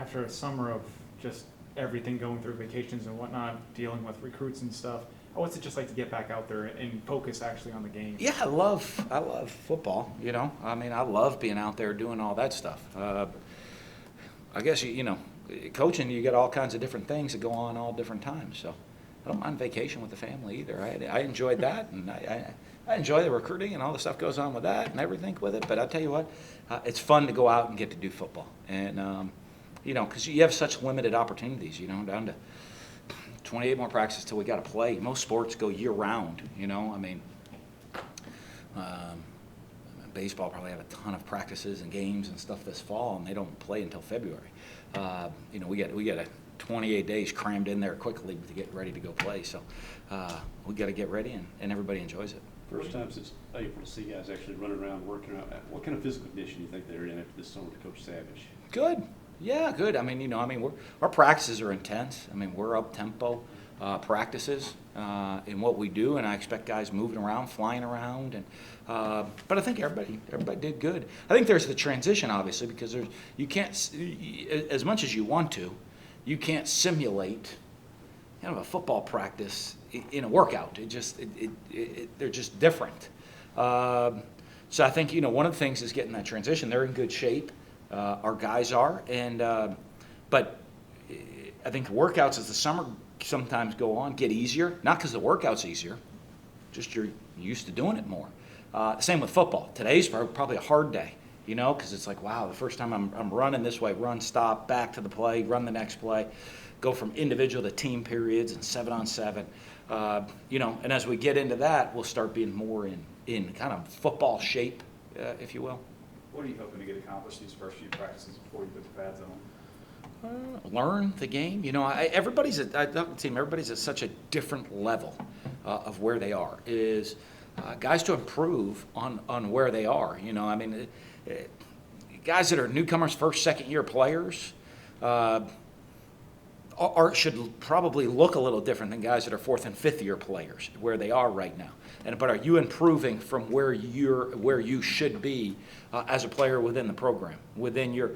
after a summer of just everything going through vacations and whatnot, dealing with recruits and stuff, what's it just like to get back out there and focus actually on the game? Yeah, I love football. I mean, I love being out there doing all that stuff. I guess coaching, you get all kinds of different things that go on all different times. So I don't mind vacation with the family either. I enjoyed that, and I enjoy the recruiting and all the stuff goes on with that and everything with it. But I'll tell you what, it's fun to go out and get to do football, and because you have such limited opportunities. Down to 28 more practices till we got to play. Most sports go year round. I mean, baseball probably have a ton of practices and games and stuff this fall, and they don't play until February. We get 28 days crammed in there quickly to get ready to go play. So we got to get ready, and everybody enjoys it. First time since April to see guys actually running around, working out. What kind of physical condition do you think they're in after this summer to Coach Savage? Good. Yeah, good. I mean, our practices are intense. I mean, we're up tempo practices in what we do, and I expect guys moving around, flying around, and but I think everybody did good. I think there's the transition, obviously, because you can't, as much as you want to, you can't simulate a football practice in a workout. They're just different. So I think one of the things is getting that transition. They're in good shape. Our guys are, but I think the workouts as the summer sometimes go on get easier. Not because the workout's easier, just you're used to doing it more. Same with football. Today's probably a hard day, because it's like, wow, the first time I'm running this way, run, stop, back to the play, run the next play, go from individual to team periods and 7-on-7. And as we get into that, we'll start being more in kind of football shape, if you will. What are you hoping to get accomplished these first few practices before you put the pads on? Learn the game. Everybody's at such a different level of where they are. Is guys to improve on where they are. Guys that are newcomers, first, second year players, should probably look a little different than guys that are fourth and fifth year players where they are right now. But are you improving from where you should be as a player within the program, within your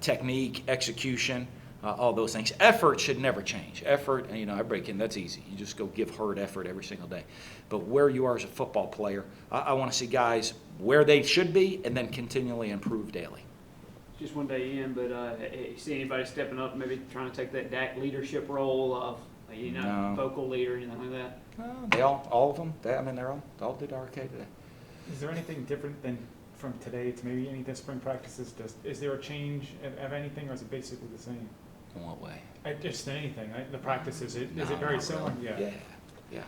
technique, execution, all those things? Effort should never change. Effort, everybody can. That's easy. You just go give hard effort every single day. But where you are as a football player, I want to see guys where they should be and then continually improve daily. Just one day in, but you see anybody stepping up, maybe trying to take that leadership role of, No. vocal leader or anything like that? They all of them. They're all did RK today. Is there anything different than from today to maybe any of the spring practices? Is there a change of anything, or is it basically the same? In what way? Just anything. The practices, is No, it very not similar? really. Yeah.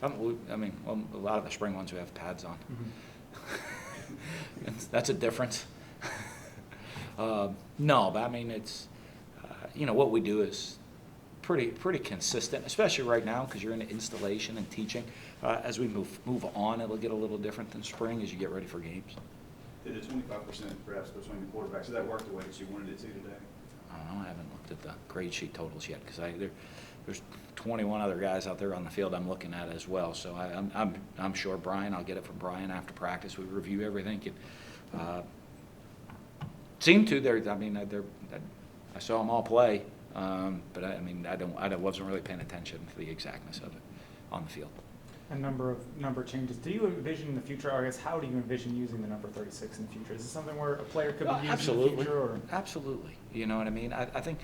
A lot of the spring ones we have pads on. Mm-hmm. That's a difference. No, but it's what we do is pretty consistent, especially right now because you're in installation and teaching. As we move on, it'll get a little different than spring as you get ready for games. Did the 25% perhaps between the quarterbacks, did that work the way that you wanted it to today? I don't know. I haven't looked at the grade sheet totals yet because there's 21 other guys out there on the field I'm looking at as well. So I'm sure Brian. I'll get it from Brian after practice. We review everything. Seem to I saw them all play, but I wasn't really paying attention to the exactness of it on the field. A number changes. Do you envision in the future, or I guess how do you envision using the number 36 in the future? Is this something where a player could be used in the future? Or? Absolutely. You know what I mean? I think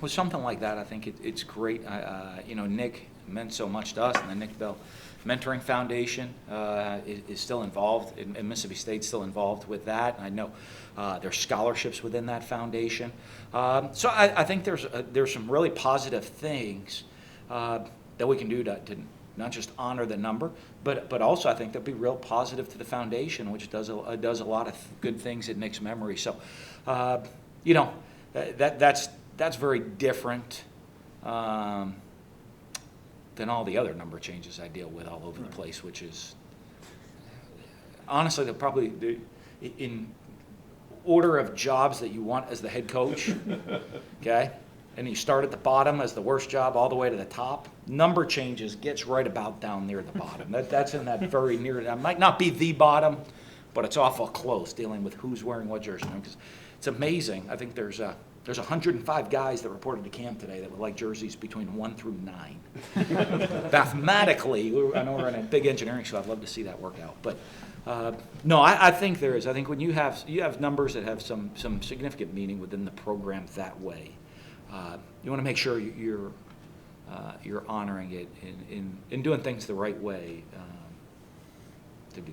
with something like that, I think it's great. Nick meant so much to us, and the Nick Bell Mentoring Foundation is still involved, and Mississippi State's still involved with that. I know there's scholarships within that foundation. So I think there's some really positive things that we can do to not just honor the number, but also I think that'd be real positive to the foundation, which does a lot of good things in Nick's memory. So, that's very different than all the other number changes I deal with all over the place, which is honestly in order of jobs that you want as the head coach. Okay. And you start at the bottom as the worst job all the way to the top. Number changes gets right about down near the bottom. That's in that very near. That might not be the bottom, but it's awful close dealing with who's wearing what jersey. Because it's amazing. I think there's 105 guys that reported to camp today that would like jerseys between 1 through 9. Mathematically, I know we're in a big engineering show. I'd love to see that work out. But no, I think there is. I think when you have numbers that have some significant meaning within the program that way, you want to make sure you're honoring it in doing things the right way to do.